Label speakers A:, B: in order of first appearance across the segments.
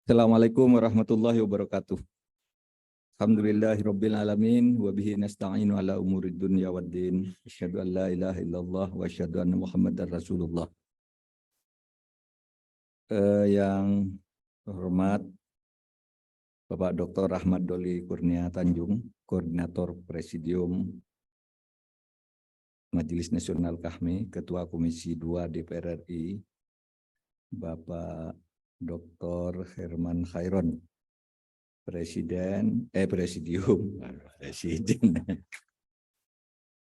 A: Assalamualaikum warahmatullahi wabarakatuh. Alhamdulillahirabbil alamin wa bihi nasta'inu ala umurid dunya waddin. Asyhadu an la ilaha illallah wa asyhadu anna Muhammadar Rasulullah. Yang hormat Bapak Dr. Ahmad Doli Kurnia Tanjung, Koordinator Presidium Majelis Nasional Kahmi, Ketua Komisi 2 DPR RI, Bapak Dr. Herman Khairon, Presiden.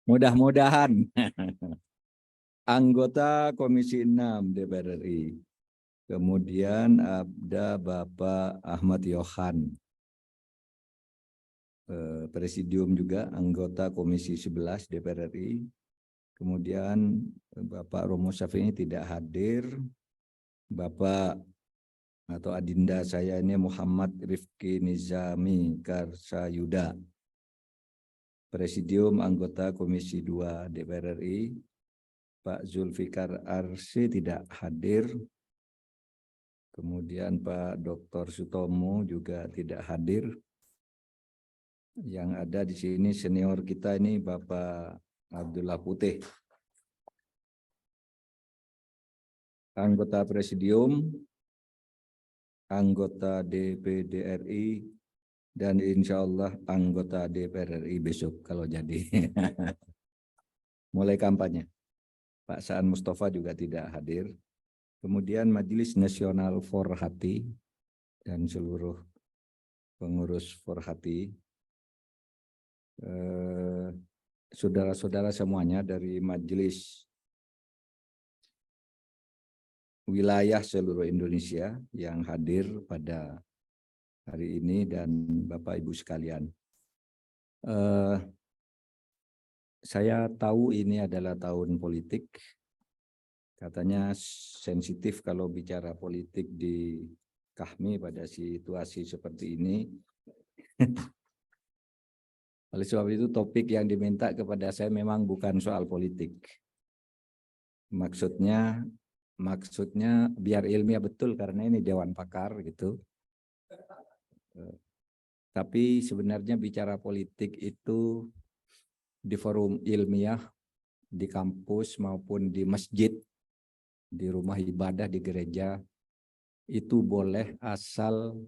A: Mudah-mudahan anggota Komisi 6 DPR RI. Kemudian ada Bapak Ahmad Yohan, Presidium juga anggota Komisi 11 DPR RI. Kemudian Bapak Romo Syafi'i tidak hadir. Bapak atau adinda saya ini Muhammad Rifki Nizami Karsayuda, Presidium anggota Komisi 2 DPR RI. Pak Zulfikar Arsy tidak hadir. Kemudian Pak Dr. Sutomo juga tidak hadir. Yang ada di sini senior kita ini Bapak Abdullah Putih, anggota Presidium, anggota DPD RI, dan insya Allah anggota DPR RI besok kalau jadi. Mulai kampanye. Pak Saan Mustafa juga tidak hadir. Kemudian Majelis Nasional Forhati dan seluruh pengurus Forhati, saudara-saudara semuanya dari Majelis wilayah seluruh Indonesia yang hadir pada hari ini, dan Bapak Ibu sekalian. Saya tahu ini adalah tahun politik. Katanya sensitif kalau bicara politik di Kahmi pada situasi seperti ini. Oleh sebab itu topik yang diminta kepada saya memang bukan soal politik. Maksudnya biar ilmiah betul karena ini Dewan Pakar gitu. Tapi sebenarnya bicara politik itu di forum ilmiah, di kampus maupun di masjid, di rumah ibadah, di gereja, itu boleh asal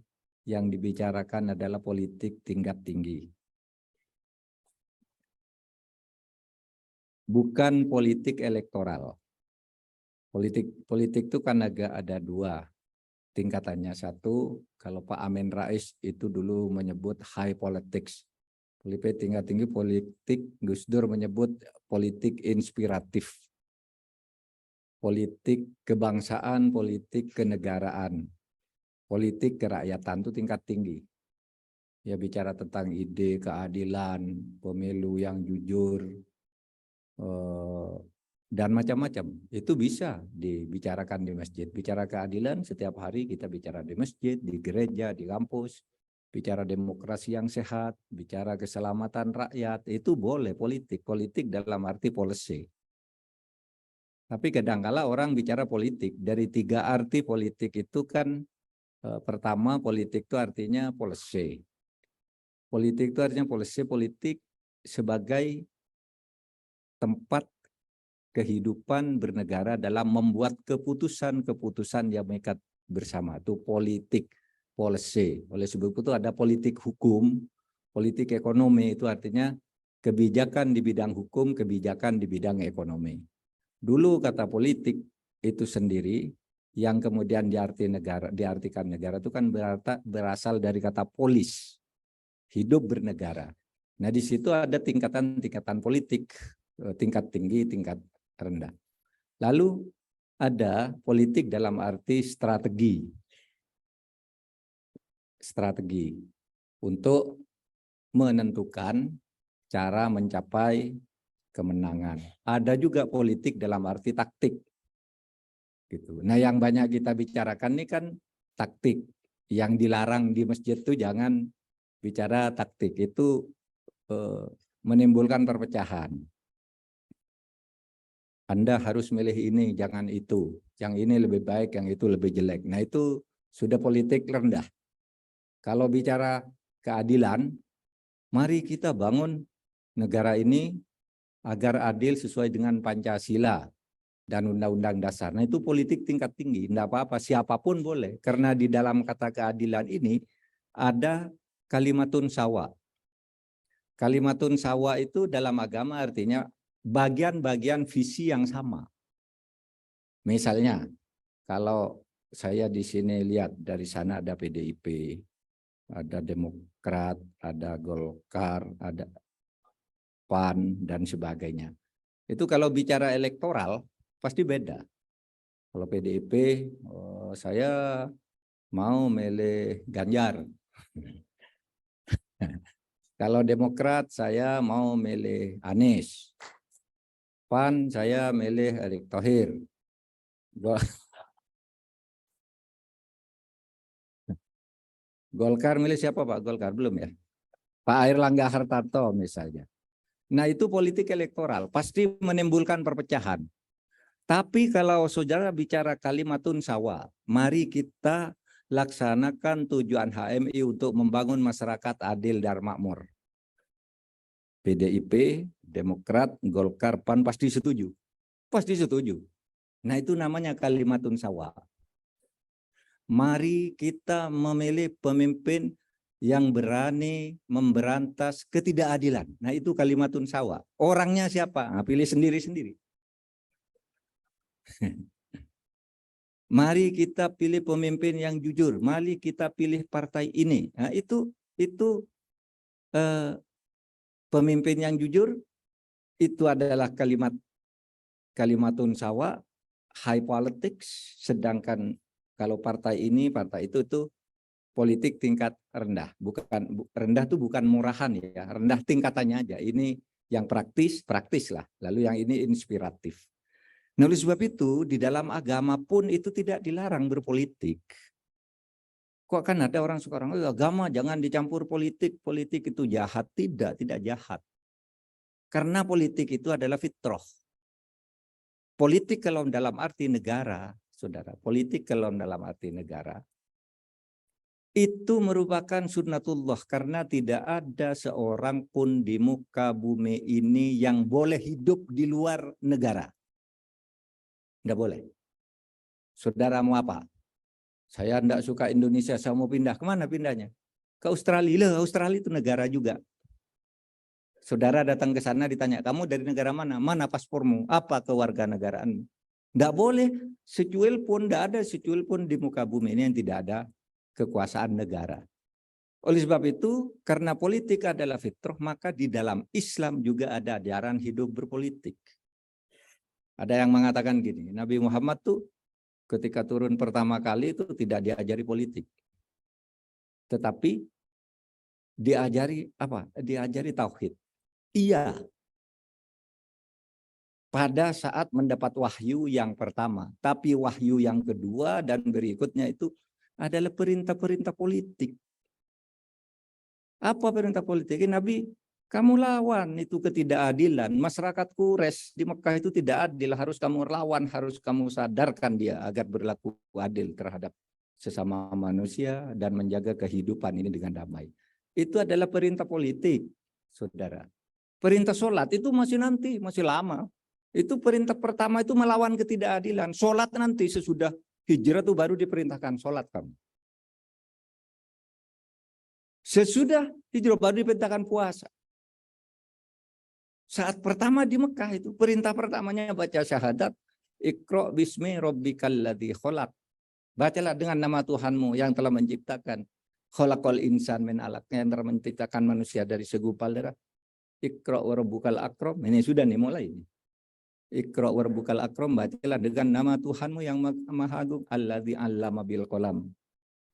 A: yang dibicarakan adalah politik tingkat tinggi. Bukan politik elektoral. Politik itu kan ada dua tingkatannya. Satu, kalau Pak Amin Rais itu dulu menyebut high politics. Politik tingkat tinggi politik, Gus Dur menyebut politik inspiratif. Politik kebangsaan, politik kenegaraan, politik kerakyatan itu tingkat tinggi. Ya bicara tentang ide keadilan, pemilu yang jujur, dan macam-macam. Itu bisa dibicarakan di masjid. Bicara keadilan setiap hari kita bicara di masjid, di gereja, di kampus. Bicara demokrasi yang sehat, bicara keselamatan rakyat, itu boleh politik. Politik dalam arti policy. Tapi kadang-kala orang bicara politik. Dari tiga arti politik itu kan, pertama politik itu artinya policy. Politik itu artinya politik sebagai tempat kehidupan bernegara dalam membuat keputusan-keputusan yang mengikat bersama. Itu politik, policy. Oleh sebab itu ada politik hukum, politik ekonomi, itu artinya kebijakan di bidang hukum, kebijakan di bidang ekonomi. Dulu kata politik itu sendiri yang kemudian diartikan negara itu kan berasal dari kata polis, hidup bernegara. Nah di situ ada tingkatan politik, tingkat tinggi, tingkat rendah. Lalu ada politik dalam arti strategi untuk menentukan cara mencapai kemenangan. Ada juga politik dalam arti taktik. Gitu. Nah yang banyak kita bicarakan ini kan taktik. Yang dilarang di masjid itu jangan bicara taktik. Itu menimbulkan perpecahan. Anda harus milih ini, jangan itu. Yang ini lebih baik, yang itu lebih jelek. Nah itu sudah politik rendah. Kalau bicara keadilan, mari kita bangun negara ini agar adil sesuai dengan Pancasila dan Undang-Undang Dasar. Nah itu politik tingkat tinggi, tidak apa-apa, siapapun boleh. Karena di dalam kata keadilan ini ada kalimatun sawa. Kalimatun sawa itu dalam agama artinya bagian-bagian visi yang sama. Misalnya, kalau saya di sini lihat dari sana ada PDIP, ada Demokrat, ada Golkar, ada PAN, dan sebagainya. Itu kalau bicara elektoral, pasti beda. Kalau PDIP, saya mau milih Ganjar. Kalau Demokrat, saya mau milih Anies. PAN, saya milih Erick Thohir. Golkar milih siapa Pak? Golkar belum ya? Pak Airlangga Hartarto misalnya. Nah itu politik elektoral, pasti menimbulkan perpecahan. Tapi kalau saudara bicara kalimatun sawa, mari kita laksanakan tujuan HMI untuk membangun masyarakat adil dan makmur. PDIP, Demokrat, Golkar, PAN pasti setuju. Pasti setuju. Nah itu namanya kalimatun sawa. Mari kita memilih pemimpin yang berani memberantas ketidakadilan. Nah itu kalimatun sawa. Orangnya siapa? Nah, pilih sendiri-sendiri. Mari kita pilih pemimpin yang jujur. Mari kita pilih partai ini. Nah, itu pemimpin yang jujur itu adalah kalimatun sawa, high politics. Sedangkan kalau partai ini, partai itu politik tingkat rendah. Rendah itu bukan murahan ya. Rendah tingkatannya aja. Ini yang praktis lah. Lalu yang ini inspiratif. Nah, oleh sebab itu, di dalam agama pun itu tidak dilarang berpolitik. Kok kan ada orang sekarang, agama jangan dicampur politik itu jahat. Tidak jahat. Karena politik itu adalah fitrah. Politik kalau dalam arti negara, saudara, politik kalau dalam arti negara, itu merupakan sunnatullah. Karena tidak ada seorang pun di muka bumi ini yang boleh hidup di luar negara. Tidak boleh. Saudara mau apa? Saya tidak suka Indonesia, saya mau pindah. Kemana pindahnya? Ke Australia. Australia itu negara juga. Saudara datang ke sana ditanya, kamu dari negara mana? Mana paspormu? Apa kewarganegaraanmu? Tidak boleh. Secuil pun, tidak ada secuil pun di muka bumi ini yang tidak ada kekuasaan negara. Oleh sebab itu, karena politik adalah fitrah, maka di dalam Islam juga ada ajaran hidup berpolitik. Ada yang mengatakan gini, Nabi Muhammad tuh ketika turun pertama kali itu tidak diajari politik. Tetapi diajari apa? Diajari tauhid. Iya. Pada saat mendapat wahyu yang pertama. Tapi wahyu yang kedua dan berikutnya itu adalah perintah-perintah politik. Apa perintah politik? Nabi, kamu lawan itu ketidakadilan. Masyarakat Quraisy di Mekah itu tidak adil. Harus kamu lawan, harus kamu sadarkan dia agar berlaku adil terhadap sesama manusia dan menjaga kehidupan ini dengan damai. Itu adalah perintah politik, saudara. Perintah sholat itu masih nanti, masih lama. Itu perintah pertama itu melawan ketidakadilan. Sholat nanti sesudah hijrah itu baru diperintahkan sholat kamu. Sesudah hijrah baru diperintahkan puasa. Saat pertama di Mekah itu perintah pertamanya baca syahadat, Iqra bismi rabbikal ladzi khalaq. Bacalah dengan nama Tuhanmu yang telah menciptakan. Khalaqal insan min alaq, yang telah menciptakan manusia dari segumpal darah. Iqra wa rabbukal akram. Ini sudah nih mulai ini. Iqra wa rabbukal akram, bacalah dengan nama Tuhanmu yang maha agung, alladzi 'allama bil qalam,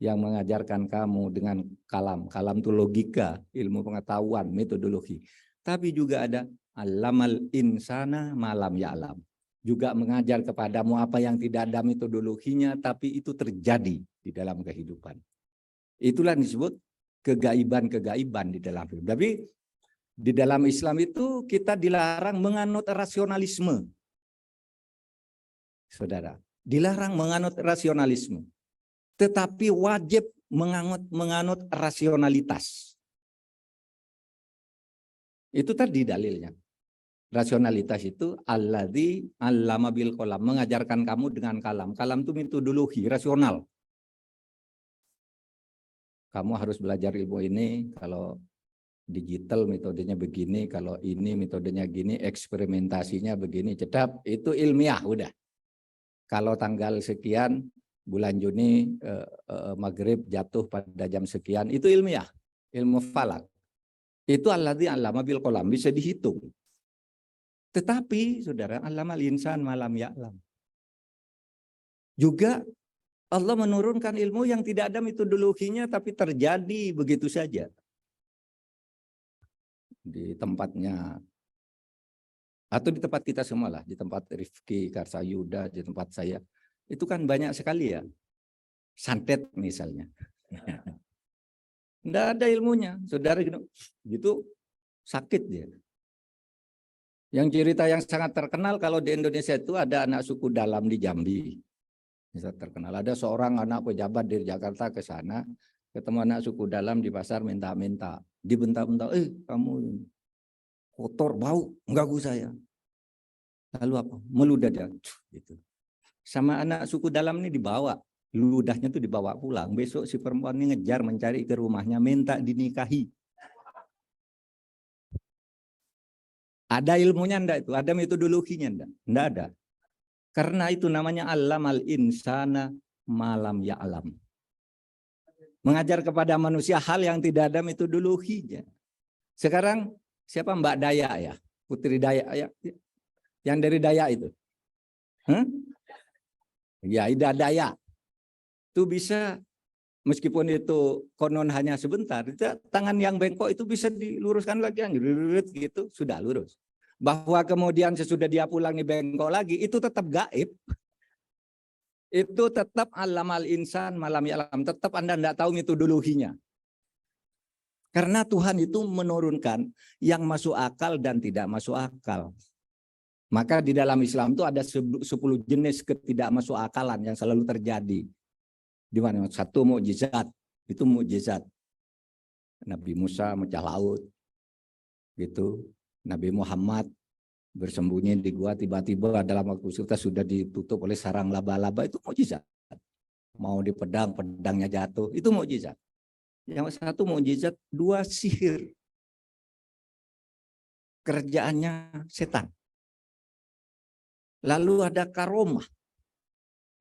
A: yang mengajarkan kamu dengan kalam. Kalam itu logika, ilmu pengetahuan, metodologi. Tapi juga ada allamal insana malam ya'lam. Juga mengajar kepadamu apa yang tidak ada metodologinya, tapi itu terjadi di dalam kehidupan. Itulah disebut kegaiban-kegaiban di dalam hidup. Tapi di dalam Islam itu kita dilarang menganut rasionalisme. Saudara, dilarang menganut rasionalisme. tetapi wajib menganut rasionalitas. Itu tadi dalilnya. Rasionalitas itu alladzi 'allama bil qalam, mengajarkan kamu dengan kalam. Kalam itu metodologi rasional. Kamu harus belajar ilmu ini, kalau digital metodenya begini, kalau ini metodenya gini, eksperimentasinya begini, cedap, itu ilmiah udah. Kalau tanggal sekian bulan Juni maghrib jatuh pada jam sekian, itu ilmiah, ilmu falak. Itu alladzi 'allama bil qalam, bisa dihitung. Tetapi saudara, 'allamal insan ma lam ya'lam. Juga Allah menurunkan ilmu yang tidak ada metodologinya tapi terjadi begitu saja. Di tempatnya, atau di tempat kita semua lah, di tempat Rifki Karsayuda, di tempat saya, itu kan banyak sekali ya, santet misalnya. Tidak ada ilmunya, saudara gitu sakit dia. Yang cerita yang sangat terkenal kalau di Indonesia itu ada anak suku dalam di Jambi. Bisa terkenal. Ada seorang anak pejabat dari Jakarta ke sana, ketemu anak suku dalam di pasar minta-minta. Dibentak-bentak, kamu kotor, bau, mengganggu saya. Lalu apa? Meludah dia. Gitu. Sama anak suku dalam ini dibawa. Ludahnya tuh dibawa pulang. Besok si perempuan ini ngejar mencari ke rumahnya, minta dinikahi. Ada ilmunya enggak itu? Ada metodologinya enggak? Enggak ada. Karena itu namanya allamal insana malam ya'lam. Mengajar kepada manusia hal yang tidak ada metodologinya. Sekarang siapa Mbak Daya ya? Putri Daya ya? Yang dari Daya itu. Ya, Ida Daya. Itu bisa, meskipun itu konon hanya sebentar, tangan yang bengkok itu bisa diluruskan lagi, gitu, sudah lurus. Bahwa kemudian sesudah dia pulang nih bengkok lagi, itu tetap gaib. Itu tetap allamal insan malam ya'lam, tetap Anda tidak tahu metodologinya. Karena Tuhan itu menurunkan yang masuk akal dan tidak masuk akal. Maka di dalam Islam itu ada 10 jenis ketidakmasuk akalan yang selalu terjadi. Di mana? Satu mukjizat, itu mukjizat. Nabi Musa mecah laut, gitu. Nabi Muhammad bersembunyi di gua, tiba-tiba dalam waktu kita sudah ditutup oleh sarang laba-laba, itu mukjizat. Mau di pedang, pedangnya jatuh, itu mukjizat. Yang satu mukjizat, dua sihir. Kerjaannya setan. Lalu ada karomah,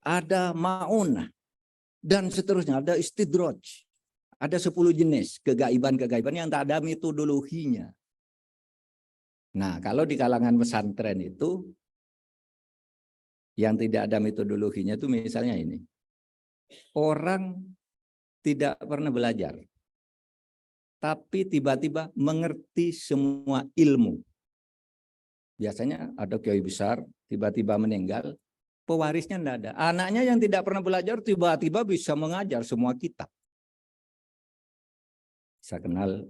A: ada ma'unah, dan seterusnya, ada istidraj. Ada 10 jenis kegaiban-kegaiban yang tak ada metodologinya. Nah, kalau di kalangan pesantren itu, yang tidak ada metodologinya itu misalnya ini. Orang tidak pernah belajar, tapi tiba-tiba mengerti semua ilmu. Biasanya ada kiai besar, tiba-tiba meninggal, pewarisnya tidak ada. Anaknya yang tidak pernah belajar tiba-tiba bisa mengajar semua kitab. Saya kenal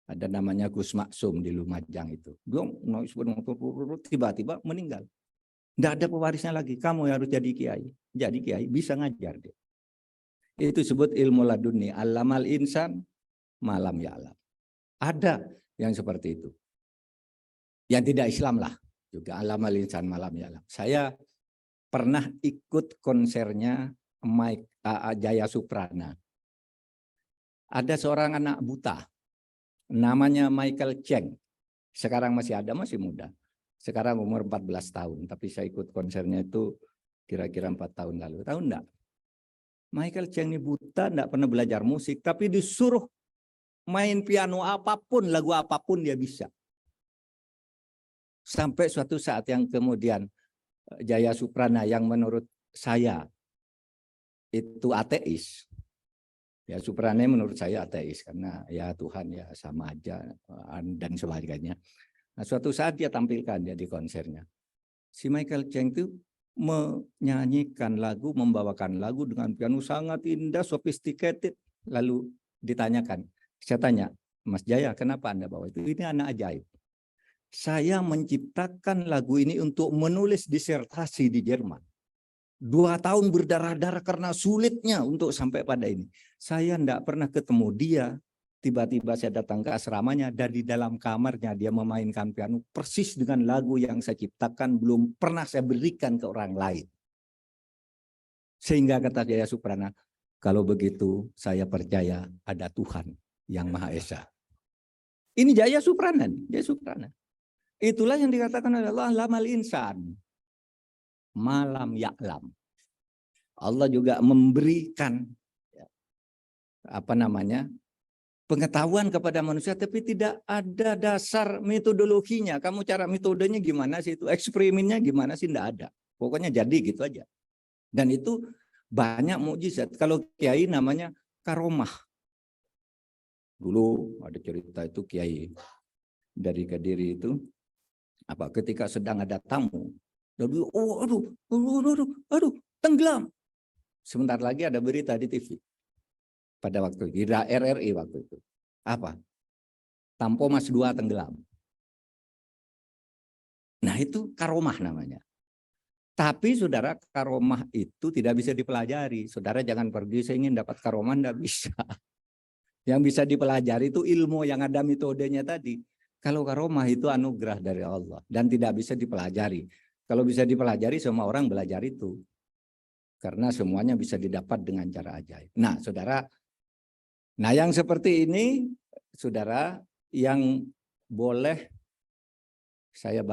A: ada namanya Gus Maksum di Lumajang itu. Dia tiba-tiba meninggal. Tidak ada pewarisnya lagi. Kamu harus jadi kiai. Jadi kiai bisa ngajar dia. Itu disebut ilmu laduni. Allamal insan malam ya'lam. Ada yang seperti itu. Yang tidak Islam lah. Juga allamal insan malam ya'lam. Saya pernah ikut konsernya Jaya Suprana. Ada seorang anak buta. Namanya Michael Cheng. Sekarang masih ada, masih muda. Sekarang umur 14 tahun. Tapi saya ikut konsernya itu kira-kira 4 tahun lalu. Tahu enggak? Michael Cheng ini buta, enggak pernah belajar musik. Tapi disuruh main piano apapun, lagu apapun dia bisa. Sampai suatu saat yang kemudian Jaya Suprana yang menurut saya itu ateis. Ya Suprana menurut saya ateis karena ya Tuhan ya sama aja dan sebagainya. Nah, suatu saat dia tampilkan dia di konsernya. Si Michael Cheng itu menyanyikan lagu, membawakan lagu dengan piano sangat indah, sophisticated. Lalu ditanyakan, saya tanya, Mas Jaya, kenapa Anda bawa itu? Ini anak ajaib. Saya menciptakan lagu ini untuk menulis disertasi di Jerman. 2 tahun berdarah-darah karena sulitnya untuk sampai pada ini. Saya tidak pernah ketemu dia. Tiba-tiba saya datang ke asramanya, dari dalam kamarnya dia memainkan piano persis dengan lagu yang saya ciptakan, belum pernah saya berikan ke orang lain. Sehingga kata Jaya Suprana, kalau begitu saya percaya ada Tuhan yang Maha Esa. Ini Jaya Suprana, Jaya Suprana. Itulah yang dikatakan adalah lamal insan. Malam ya'lam. Allah juga memberikan pengetahuan kepada manusia, tapi tidak ada dasar metodologinya. Kamu cara metodenya gimana sih itu? Eksperimennya gimana sih? Tidak ada. Pokoknya jadi gitu aja. Dan itu banyak mukjizat. Kalau kiai namanya karomah. Dulu ada cerita itu kiai dari Kediri itu, ketika sedang ada tamu, aduh, tenggelam. Sebentar lagi ada berita di TV. Pada waktu itu, di RRI waktu itu. Apa? Tampo Mas 2 tenggelam. Nah itu karomah namanya. Tapi saudara, karomah itu tidak bisa dipelajari. Saudara jangan pergi, saya ingin dapat karomah, tidak bisa. Yang bisa dipelajari itu ilmu yang ada metodenya tadi. Kalau karomah itu anugerah dari Allah dan tidak bisa dipelajari. Kalau bisa dipelajari, semua orang belajar itu. Karena semuanya bisa didapat dengan cara ajaib. Nah, saudara, yang seperti ini, saudara, yang boleh saya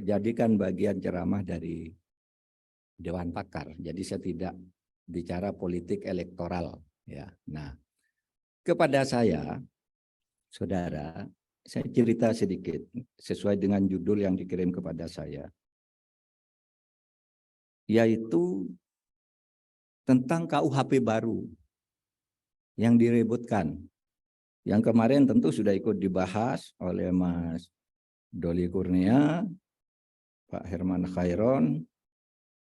A: jadikan bagian ceramah dari Dewan Pakar. Jadi saya tidak bicara politik elektoral. Ya. Nah, kepada saya, saudara, saya cerita sedikit sesuai dengan judul yang dikirim kepada saya, yaitu tentang KUHP baru yang direbutkan. Yang kemarin tentu sudah ikut dibahas oleh Mas Doli Kurnia, Pak Herman Khairon,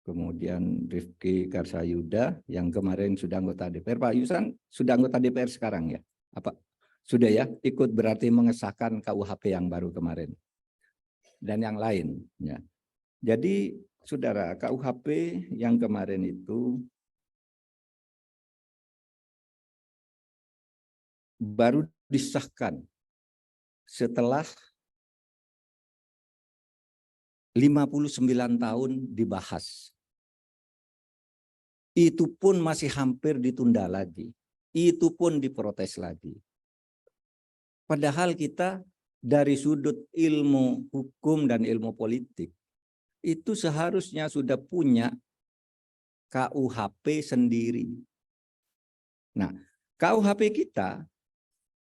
A: kemudian Rifki Karsayuda yang kemarin sudah anggota DPR. Pak Yusan sudah anggota DPR sekarang ya? Apa? Sudah ya, ikut berarti mengesahkan KUHP yang baru kemarin. Dan yang lain. Ya. Jadi, saudara, KUHP yang kemarin itu baru disahkan setelah 59 tahun dibahas. Itu pun masih hampir ditunda lagi. Itu pun diprotes lagi. Padahal kita dari sudut ilmu hukum dan ilmu politik, itu seharusnya sudah punya KUHP sendiri. Nah, KUHP kita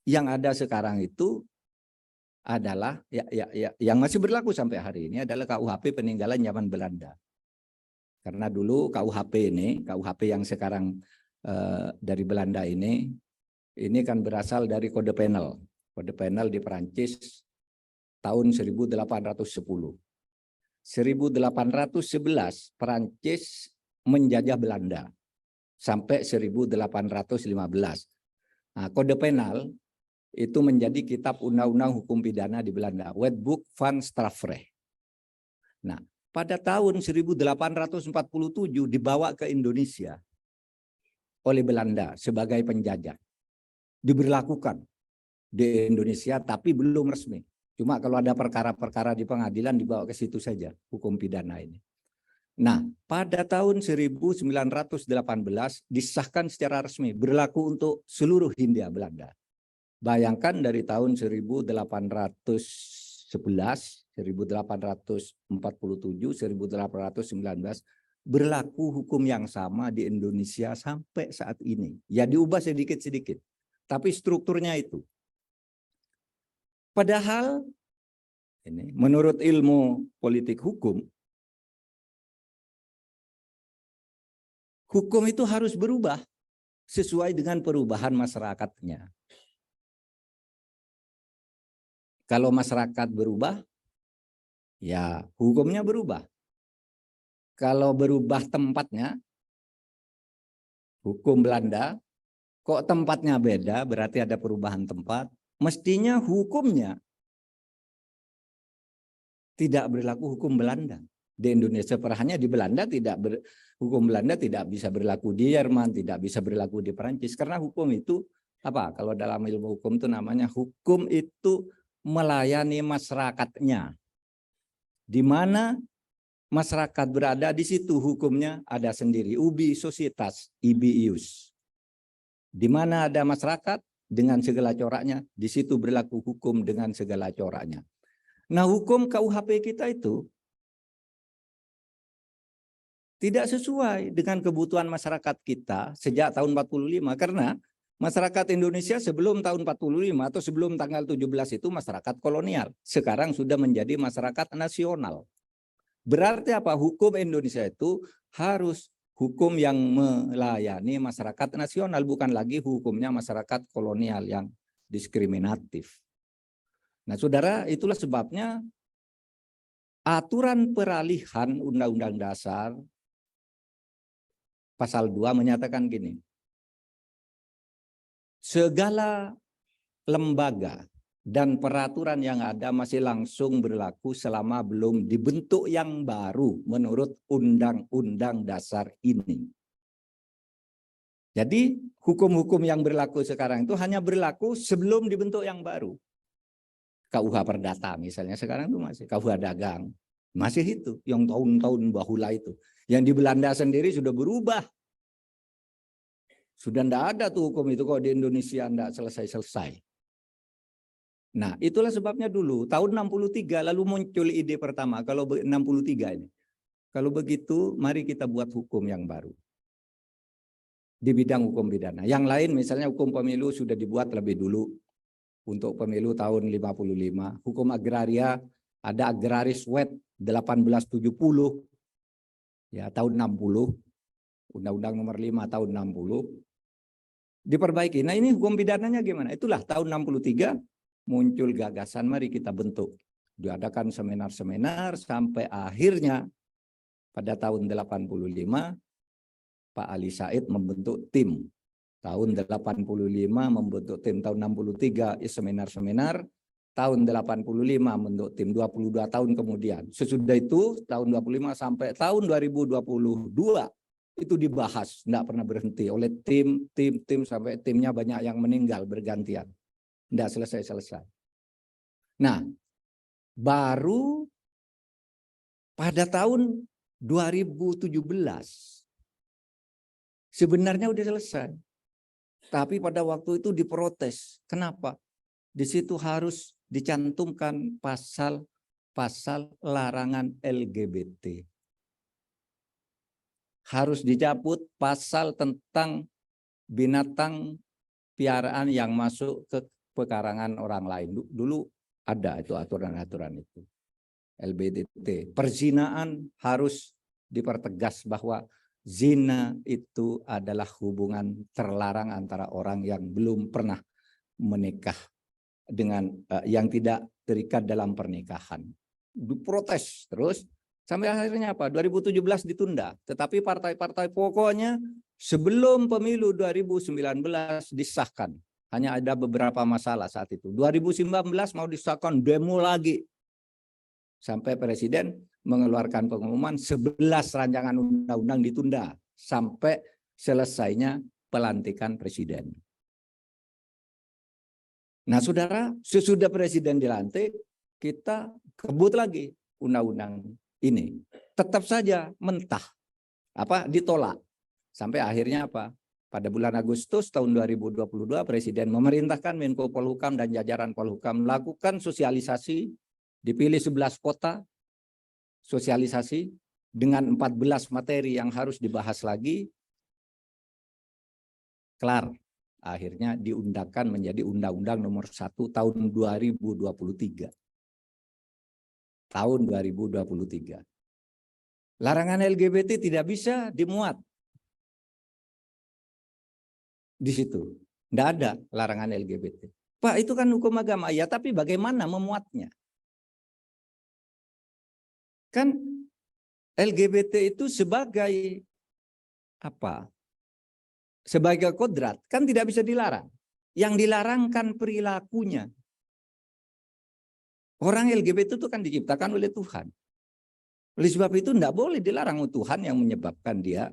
A: yang ada sekarang itu adalah yang masih berlaku sampai hari ini adalah KUHP peninggalan zaman Belanda. Karena dulu KUHP yang sekarang dari Belanda ini kan berasal dari kode penal. Kode penal di Perancis tahun 1810. 1811 Perancis menjajah Belanda sampai 1815. Nah, kode penal itu menjadi kitab undang-undang hukum pidana di Belanda, Wetboek van Strafrecht. Nah, pada tahun 1847 dibawa ke Indonesia oleh Belanda sebagai penjajah. Diberlakukan di Indonesia tapi belum resmi. Cuma kalau ada perkara-perkara di pengadilan dibawa ke situ saja hukum pidana ini. Nah, pada tahun 1918 disahkan secara resmi berlaku untuk seluruh Hindia Belanda. Bayangkan dari tahun 1811, 1847, 1819 berlaku hukum yang sama di Indonesia sampai saat ini. Ya diubah sedikit-sedikit, tapi strukturnya itu. Padahal ini menurut ilmu politik hukum itu harus berubah sesuai dengan perubahan masyarakatnya. Kalau masyarakat berubah, ya hukumnya berubah. Kalau berubah tempatnya, hukum Belanda, kok tempatnya beda, berarti ada perubahan tempat. Mestinya hukumnya tidak berlaku hukum Belanda. di Indonesia. Hanya di Belanda hukum Belanda tidak bisa berlaku di Jerman, tidak bisa berlaku di Perancis, karena hukum itu apa? Kalau dalam ilmu hukum itu namanya hukum itu melayani masyarakatnya. Di mana masyarakat berada, di situ hukumnya ada sendiri. Ubi societas, ibi ius. Di mana ada masyarakat dengan segala coraknya, di situ berlaku hukum dengan segala coraknya. Nah, hukum KUHP kita itu tidak sesuai dengan kebutuhan masyarakat kita sejak tahun 45, karena masyarakat Indonesia sebelum tahun 45 atau sebelum tanggal 17 itu masyarakat kolonial. Sekarang sudah menjadi masyarakat nasional. Berarti apa? Hukum Indonesia itu harus hukum yang melayani masyarakat nasional, bukan lagi hukumnya masyarakat kolonial yang diskriminatif. Nah, saudara, itulah sebabnya aturan peralihan Undang-Undang Dasar Pasal 2 menyatakan gini, segala lembaga dan peraturan yang ada masih langsung berlaku selama belum dibentuk yang baru menurut Undang-Undang Dasar ini. Jadi hukum-hukum yang berlaku sekarang itu hanya berlaku sebelum dibentuk yang baru. KUH Perdata misalnya sekarang itu masih, KUH Dagang masih itu, yang tahun-tahun bahula itu. Yang di Belanda sendiri sudah berubah. Sudah tidak ada tuh hukum itu, kok di Indonesia tidak selesai-selesai. Nah, itulah sebabnya dulu tahun 63 lalu muncul ide pertama, kalau 63 ini. Kalau begitu mari kita buat hukum yang baru di bidang hukum pidana. Yang lain misalnya hukum pemilu sudah dibuat lebih dulu untuk pemilu tahun 55. Hukum agraria ada Agraris Wet 1870 ya tahun 60. Undang-Undang nomor 5 tahun 60 diperbaiki. Nah, ini hukum pidananya gimana? Itulah tahun 63 muncul gagasan, mari kita bentuk. Diadakan seminar-seminar sampai akhirnya pada tahun 85 Pak Ali Said membentuk tim. Tahun 85 membentuk tim, tahun 63 seminar-seminar, tahun 85 membentuk tim, 22 tahun kemudian. Sesudah itu tahun 25 sampai tahun 2022 itu dibahas, tidak pernah berhenti oleh tim sampai timnya banyak yang meninggal bergantian. Tidak selesai-selesai. Nah, baru pada tahun 2017 sebenarnya udah selesai. Tapi pada waktu itu diprotes. Kenapa? Di situ harus dicantumkan pasal larangan LGBT. Harus dicabut pasal tentang binatang piaraan yang masuk ke pekarangan orang lain. Dulu ada itu aturan-aturan itu. LGBT. Perzinaan harus dipertegas bahwa zina itu adalah hubungan terlarang antara orang yang belum pernah menikah dengan yang tidak terikat dalam pernikahan. Diprotes terus sampai akhirnya apa? 2017 ditunda. Tetapi partai-partai pokoknya sebelum pemilu 2019 disahkan. Hanya ada beberapa masalah saat itu. 2019 mau disahkan, demo lagi. Sampai Presiden mengeluarkan pengumuman 11 rancangan undang-undang ditunda sampai selesainya pelantikan Presiden. Nah, saudara, sesudah Presiden dilantik, kita kebut lagi undang-undang ini. Tetap saja mentah, ditolak. Sampai akhirnya apa? Pada bulan Agustus tahun 2022, Presiden memerintahkan Menko Polhukam dan jajaran Polhukam melakukan sosialisasi, dipilih 11 kota, sosialisasi dengan 14 materi yang harus dibahas lagi, kelar. Akhirnya diundangkan menjadi Undang-Undang nomor 1 tahun 2023. Tahun 2023. Larangan LGBT tidak bisa dimuat di situ. Tidak ada larangan LGBT. Pak, itu kan hukum agama. Ya, tapi bagaimana memuatnya? Kan LGBT itu sebagai apa? Sebagai kodrat kan tidak bisa dilarang. Yang dilarangkan perilakunya. Orang LGBT itu kan diciptakan oleh Tuhan. Oleh sebab itu tidak boleh dilarang Tuhan yang menyebabkan dia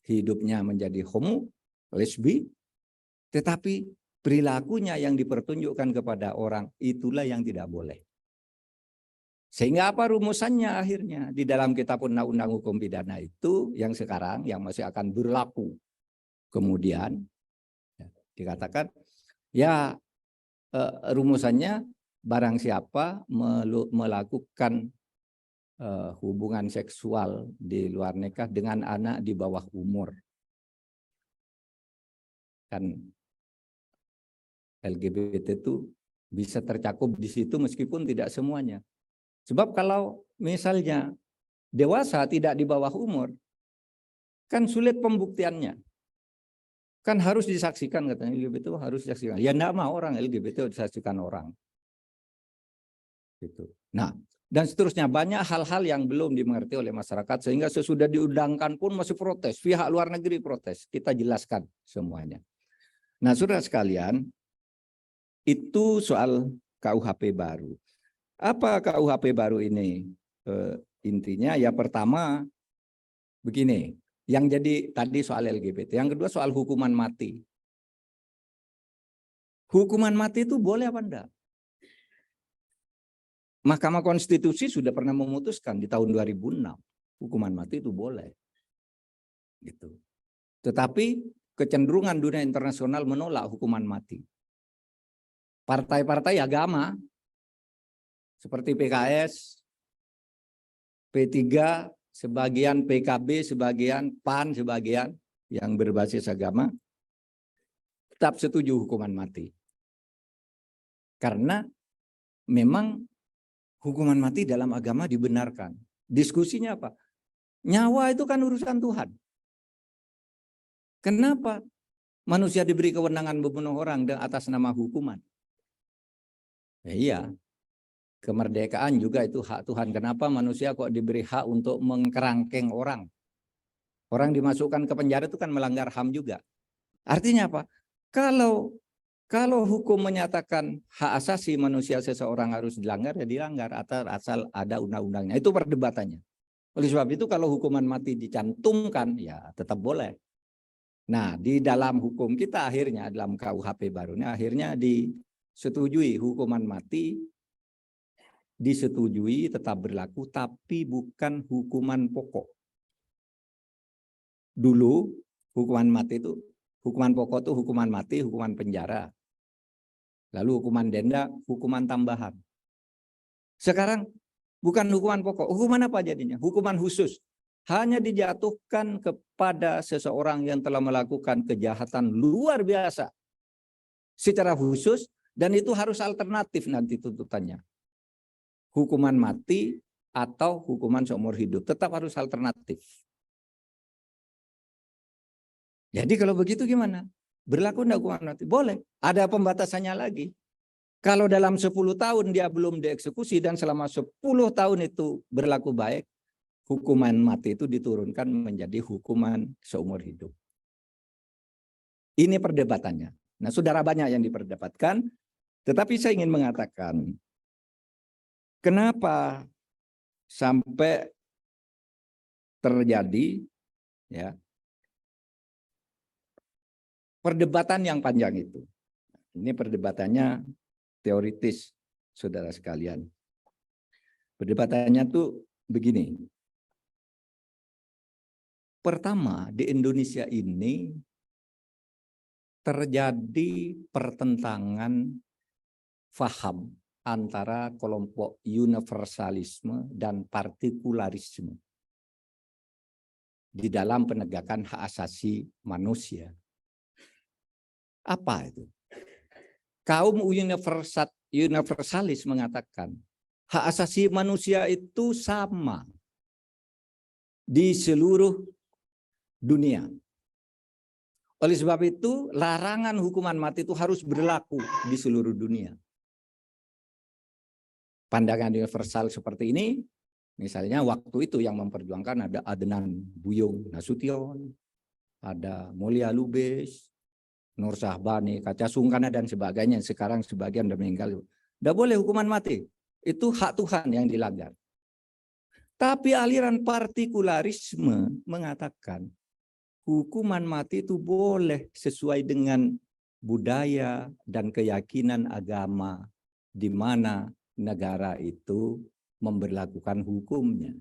A: hidupnya menjadi homo, lesbi, tetapi perilakunya yang dipertunjukkan kepada orang itulah yang tidak boleh. Sehingga apa rumusannya akhirnya? Di dalam kitab undang-undang hukum pidana itu yang sekarang yang masih akan berlaku. Kemudian dikatakan ya rumusannya barang siapa melakukan hubungan seksual di luar nikah dengan anak di bawah umur. Kan LGBT itu bisa tercakup di situ meskipun tidak semuanya. Sebab kalau misalnya dewasa tidak di bawah umur, kan sulit pembuktiannya. Kan harus disaksikan katanya LGBT itu harus disaksikan. Ya enggak mau orang LGBT disaksikan orang. Gitu. Nah, dan seterusnya banyak hal-hal yang belum dimengerti oleh masyarakat sehingga sesudah diundangkan pun masih protes. Pihak luar negeri protes. Kita jelaskan semuanya. Nah, saudara sekalian, itu soal KUHP baru. Apa KUHP baru ini? Intinya ya pertama begini, yang jadi tadi soal LGBT, yang kedua soal hukuman mati. Hukuman mati itu boleh apa enggak? Mahkamah Konstitusi sudah pernah memutuskan di tahun 2006, hukuman mati itu boleh. Gitu. Tetapi kecenderungan dunia internasional menolak hukuman mati. Partai-partai agama seperti PKS, P3, sebagian PKB, sebagian PAN, sebagian yang berbasis agama, tetap setuju hukuman mati. Karena memang hukuman mati dalam agama dibenarkan. Diskusinya apa? Nyawa itu kan urusan Tuhan. Kenapa manusia diberi kewenangan membunuh orang atas nama hukuman? Ya, iya. Kemerdekaan juga itu hak Tuhan. Kenapa manusia kok diberi hak untuk mengkerangkeng orang? Orang dimasukkan ke penjara itu kan melanggar HAM juga. Artinya apa? Kalau hukum menyatakan hak asasi manusia seseorang harus dilanggar, ya dilanggar asal ada undang-undangnya. Itu perdebatannya. Oleh sebab itu kalau hukuman mati dicantumkan, ya tetap boleh. Nah, di dalam hukum kita akhirnya, dalam KUHP barunya, akhirnya disetujui hukuman mati, disetujui tetap berlaku, tapi bukan hukuman pokok. Dulu hukuman mati itu, hukuman pokok itu hukuman mati, hukuman penjara. Lalu hukuman denda, hukuman tambahan. Sekarang bukan hukuman pokok, hukuman apa jadinya? Hukuman khusus. Hanya dijatuhkan kepada seseorang yang telah melakukan kejahatan luar biasa secara khusus, dan itu harus alternatif nanti tuntutannya. Hukuman mati atau hukuman seumur hidup, tetap harus alternatif. Jadi kalau begitu gimana? Berlaku enggak hukuman mati? Boleh. Ada pembatasannya lagi. Kalau dalam 10 tahun dia belum dieksekusi dan selama 10 tahun itu berlaku baik, hukuman mati itu diturunkan menjadi hukuman seumur hidup. Ini perdebatannya. Nah, saudara banyak yang diperdebatkan, tetapi saya ingin mengatakan, kenapa sampai terjadi ya perdebatan yang panjang itu. Ini perdebatannya teoritis, saudara sekalian. Perdebatannya tuh begini. Pertama, di Indonesia ini terjadi pertentangan faham antara kelompok universalisme dan partikularisme di dalam penegakan hak asasi manusia. Apa itu? Kaum universalis mengatakan hak asasi manusia itu sama di seluruh dunia. Oleh sebab itu, larangan hukuman mati itu harus berlaku di seluruh dunia. Pandangan universal seperti ini, misalnya waktu itu yang memperjuangkan ada Adnan Buyung Nasution, ada Mulia Lubis, Nur Syahbani, Kaca Sungkana, dan sebagainya. Sekarang sebagian sudah meninggal. Tidak boleh hukuman mati. Itu hak Tuhan yang dilanggar. Tapi aliran partikularisme mengatakan hukuman mati itu boleh sesuai dengan budaya dan keyakinan agama di mana negara itu memberlakukan hukumnya.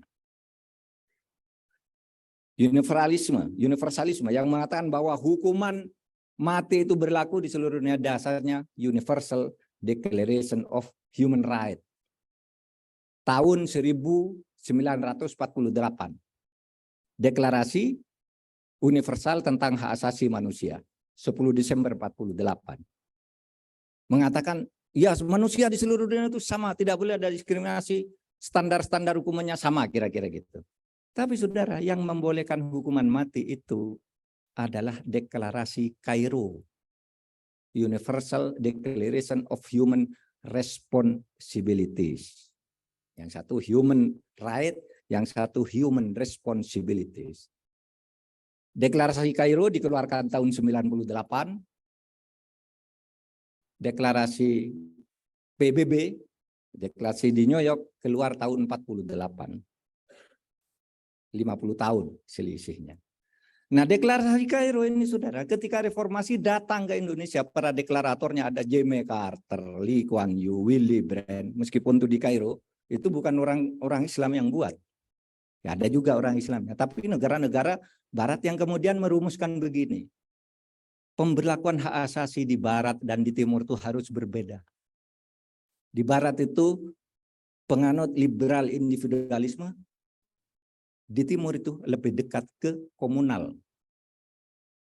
A: Universalisme yang mengatakan bahwa hukuman mati itu berlaku di seluruh dunia, dasarnya Universal Declaration of Human Rights tahun 1948. Deklarasi Universal tentang Hak Asasi Manusia 10 Desember 48 mengatakan ya manusia di seluruh dunia itu sama, tidak boleh ada diskriminasi, standar-standar hukumannya sama, kira-kira gitu. Tapi saudara, yang membolehkan hukuman mati itu adalah deklarasi Kairo, Universal Declaration of Human Responsibilities. Yang satu human right, yang satu human responsibilities. Deklarasi Kairo dikeluarkan tahun 98. Deklarasi PBB, deklarasi di New York keluar tahun 48. 50 tahun selisihnya. Nah, deklarasi Kairo ini saudara, ketika reformasi datang ke Indonesia, para deklaratornya ada Jimmy Carter, Lee Kuan Yew, Willy Brandt, meskipun itu di Kairo, itu bukan orang Islam yang buat. Ya, ada juga orang Islamnya, tapi negara-negara Barat yang kemudian merumuskan begini. Pemberlakuan hak asasi di Barat dan di Timur itu harus berbeda. Di Barat itu penganut liberal individualisme, di Timur itu lebih dekat ke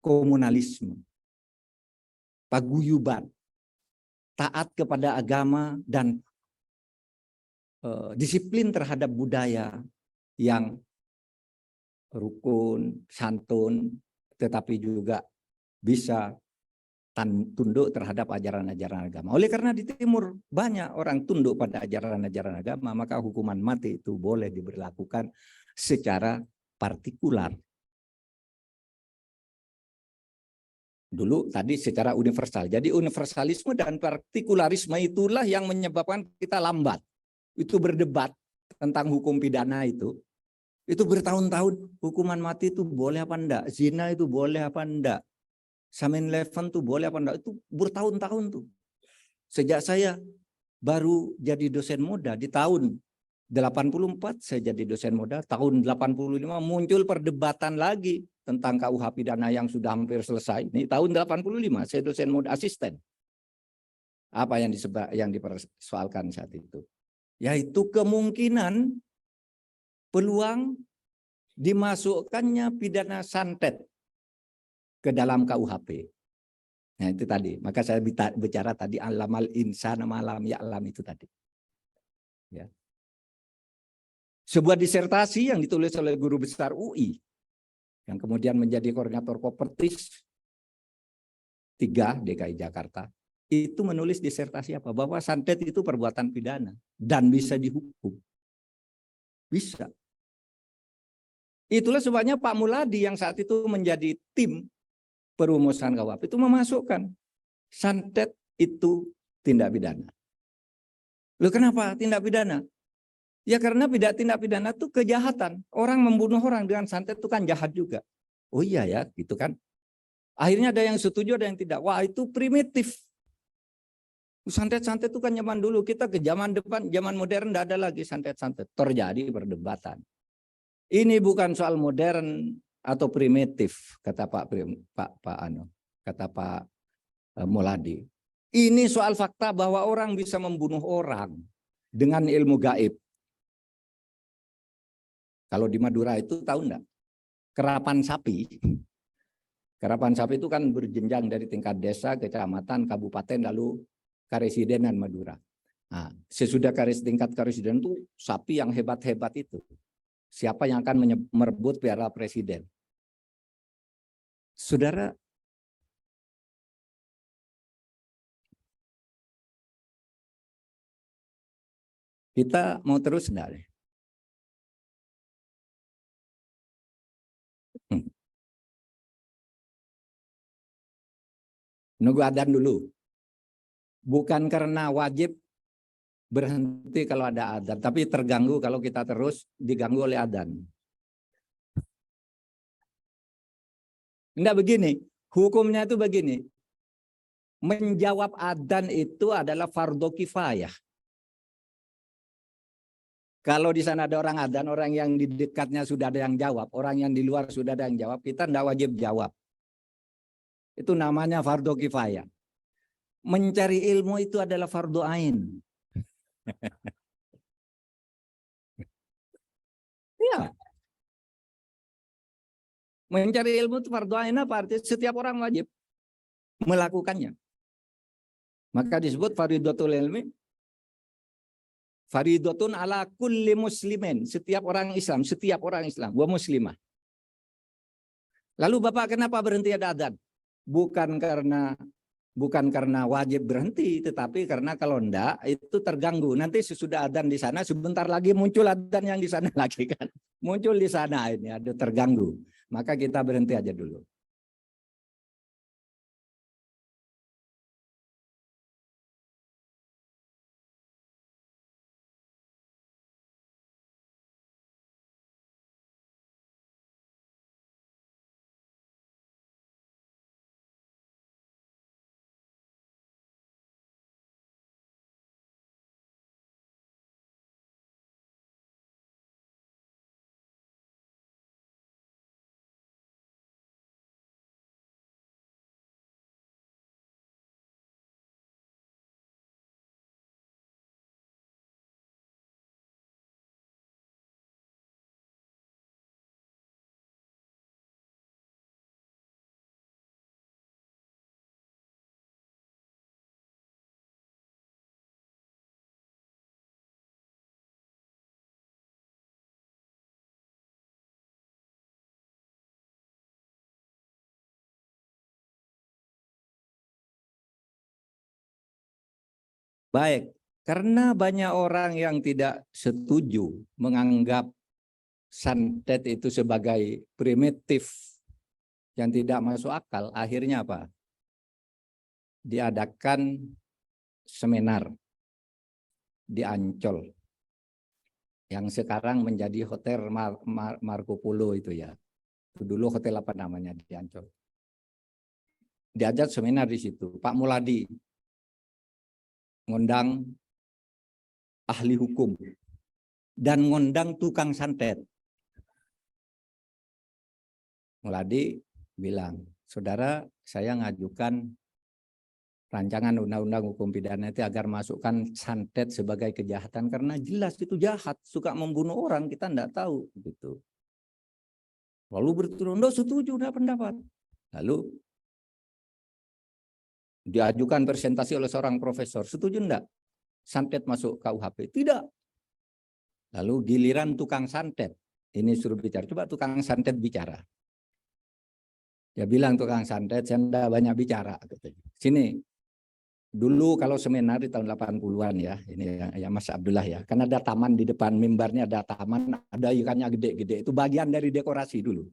A: komunalisme, paguyuban, taat kepada agama dan disiplin terhadap budaya yang rukun, santun, tetapi juga bisa tunduk terhadap ajaran-ajaran agama. Oleh karena di Timur banyak orang tunduk pada ajaran-ajaran agama, maka hukuman mati itu boleh diberlakukan secara partikular. Dulu tadi secara universal. Jadi universalisme dan partikularisme itulah yang menyebabkan kita lambat. Itu berdebat tentang hukum pidana itu. Itu bertahun-tahun hukuman mati itu boleh apa enggak? Zina itu boleh apa enggak? Samin Leven itu boleh apa enggak? Itu bertahun-tahun tuh. Sejak saya baru jadi dosen muda di tahun 84 saya jadi dosen muda, tahun 85 muncul perdebatan lagi tentang KUH pidana yang sudah hampir selesai. Ini tahun 85 saya dosen muda asisten. Apa yang dipersoalkan saat itu? Yaitu kemungkinan peluang dimasukkannya pidana santet ke dalam KUHP. Nah itu tadi, maka saya bicara tadi alamal insan malam ya'lam itu tadi. Ya. Sebuah disertasi yang ditulis oleh guru besar UI yang kemudian menjadi koordinator Kopertis 3 DKI Jakarta, itu menulis disertasi apa? Bahwa santet itu perbuatan pidana dan bisa dihukum. Bisa. Itulah sebabnya Pak Muladi yang saat itu menjadi tim perumusan KUHP itu memasukkan santet itu tindak pidana. Loh kenapa tindak pidana? Ya karena tindak pidana itu kejahatan. Orang membunuh orang dengan santet itu kan jahat juga. Oh iya ya, gitu kan. Akhirnya ada yang setuju, ada yang tidak. Wah itu primitif. Santet-santet itu kan zaman dulu. Kita ke zaman depan, zaman modern tidak ada lagi santet-santet. Terjadi perdebatan. Ini bukan soal modern atau primitif, kata Pak Muladi. Ini soal fakta bahwa orang bisa membunuh orang dengan ilmu gaib. Kalau di Madura itu tahu enggak? Kerapan sapi. Kerapan sapi itu kan berjenjang dari tingkat desa, kecamatan, kabupaten, lalu karesidenan Madura. Nah, sesudah tingkat karesidenan itu sapi yang hebat-hebat itu. Siapa yang akan merebut piala presiden? Saudara, kita mau terus enggak? Nunggu adzan dulu. Bukan karena wajib berhenti kalau ada adzan, tapi terganggu kalau kita terus diganggu oleh adzan. Enggak begini, hukumnya itu begini. Menjawab adzan itu adalah fardu kifayah. Kalau di sana ada orang adzan, orang yang di dekatnya sudah ada yang jawab, orang yang di luar sudah ada yang jawab, kita tidak wajib jawab. Itu namanya fardu kifayah. Mencari ilmu itu adalah fardu ain. Ya. Mencari ilmu itu fardu ain apa artinya? Setiap orang wajib melakukannya. Maka disebut faridatul ilmi. Faridatun ala kulli muslimin, setiap orang Islam, wa muslimah. Lalu Bapak kenapa berhenti ada adzan? Bukan karena wajib berhenti, tetapi karena kalau enggak itu terganggu. Nanti sesudah adzan di sana, sebentar lagi muncul adzan yang di sana lagi kan. Muncul di sana ini ada terganggu. Maka kita berhenti aja dulu. Baik, karena banyak orang yang tidak setuju menganggap santet itu sebagai primitif yang tidak masuk akal, akhirnya apa? Diadakan seminar di Ancol yang sekarang menjadi Hotel Marco Polo itu ya. Itu dulu hotel apa namanya di Ancol. Diajak seminar di situ. Pak Muladi ngundang ahli hukum dan ngundang tukang santet. Muladi bilang, saudara, saya ngajukan rancangan undang-undang hukum pidana itu agar masukkan santet sebagai kejahatan karena jelas itu jahat, suka membunuh orang, kita tidak tahu gitu. Lalu berturun, setuju udah pendapat. Lalu diajukan presentasi oleh seorang profesor, setuju enggak santet masuk KUHP? Tidak. Lalu giliran tukang santet, ini suruh bicara, coba tukang santet bicara. Dia bilang tukang santet, saya enggak banyak bicara. Sini, dulu kalau seminar di tahun 80-an ya, ini ya Mas Abdullah ya, kan ada taman di depan mimbarnya, ada taman, ada ikannya gede-gede, itu bagian dari dekorasi dulu.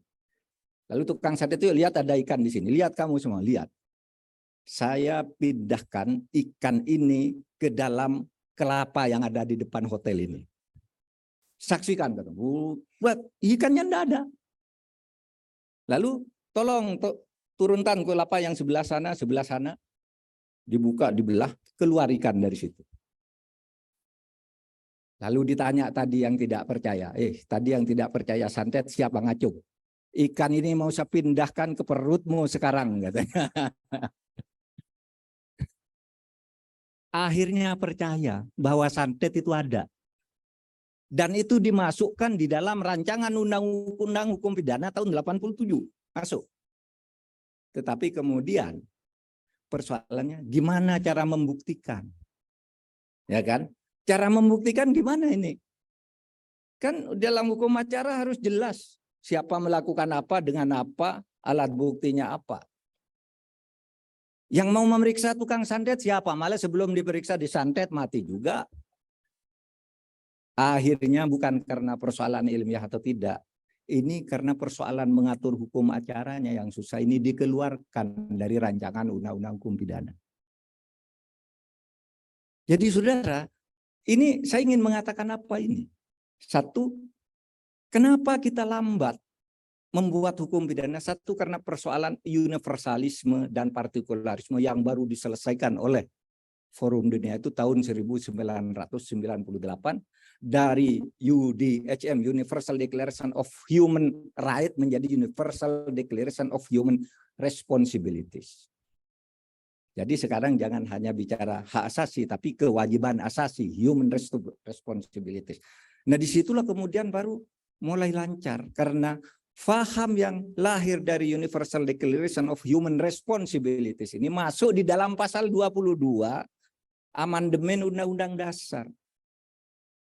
A: Lalu tukang santet itu lihat ada ikan di sini, lihat kamu semua, lihat. Saya pindahkan ikan ini ke dalam kelapa yang ada di depan hotel ini. Saksikan, buat ikannya enggak ada. Lalu tolong turunkan kelapa yang sebelah sana, dibuka, dibelah, keluar ikan dari situ. Lalu ditanya tadi yang tidak percaya, tadi yang tidak percaya santet siapa ngacung? Ikan ini mau saya pindahkan ke perutmu sekarang, katanya. Akhirnya percaya bahwa santet itu ada. Dan itu dimasukkan di dalam rancangan undang-undang hukum pidana tahun 87. Masuk. Tetapi kemudian persoalannya gimana cara membuktikan? Ya kan? Cara membuktikan gimana ini? Kan dalam hukum acara harus jelas siapa melakukan apa, dengan apa, alat buktinya apa. Yang mau memeriksa tukang santet siapa? Malah sebelum diperiksa disantet mati juga. Akhirnya bukan karena persoalan ilmiah atau tidak. Ini karena persoalan mengatur hukum acaranya yang susah, ini dikeluarkan dari rancangan undang-undang hukum pidana. Jadi saudara, Ini saya ingin mengatakan apa ini? Satu, kenapa kita lambat membuat hukum pidana? Satu, karena persoalan universalisme dan partikularisme yang baru diselesaikan oleh Forum Dunia itu tahun 1998 dari UDHM, Universal Declaration of Human Rights, menjadi Universal Declaration of Human Responsibilities. Jadi sekarang jangan hanya bicara hak asasi, tapi kewajiban asasi, human responsibilities. Nah, disitulah kemudian baru mulai lancar, karena faham yang lahir dari Universal Declaration of Human Responsibilities ini masuk di dalam pasal 22 amandemen Undang-Undang Dasar.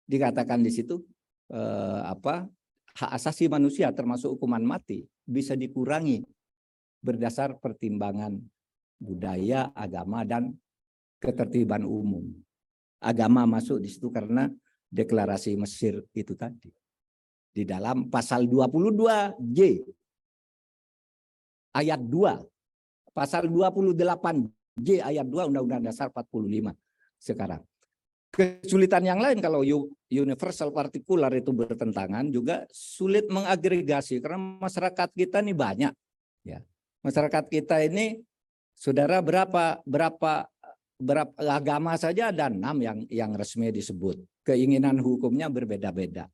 A: Dikatakan di situ hak asasi manusia termasuk hukuman mati bisa dikurangi berdasar pertimbangan budaya, agama, dan ketertiban umum. Agama masuk di situ karena deklarasi Mesir itu tadi. Di dalam pasal 22J ayat 2, pasal 28J ayat 2 Undang-Undang Dasar 45 sekarang. Kesulitan yang lain kalau universal partikular itu bertentangan, juga sulit mengagregasi karena masyarakat kita ini banyak. Ya. Masyarakat kita ini, saudara, berapa agama saja ada 6 yang resmi disebut. Keinginan hukumnya berbeda-beda.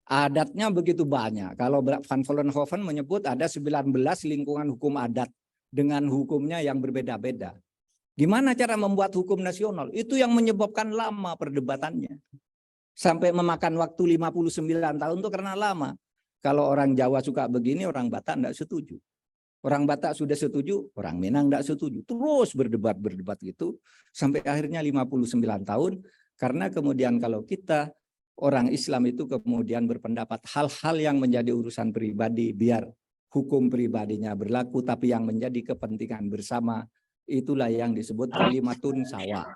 A: Adatnya begitu banyak. Kalau Van Vollenhoven menyebut ada 19 lingkungan hukum adat dengan hukumnya yang berbeda-beda. Gimana cara membuat hukum nasional? Itu yang menyebabkan lama perdebatannya. Sampai memakan waktu 59 tahun itu karena lama. Kalau orang Jawa suka begini, orang Batak tidak setuju. Orang Batak sudah setuju, orang Minang tidak setuju. Terus berdebat gitu sampai akhirnya 59 tahun. Karena kemudian kalau kita orang Islam itu kemudian berpendapat hal-hal yang menjadi urusan pribadi biar hukum pribadinya berlaku, tapi yang menjadi kepentingan bersama itulah yang disebut kalimatun sawa.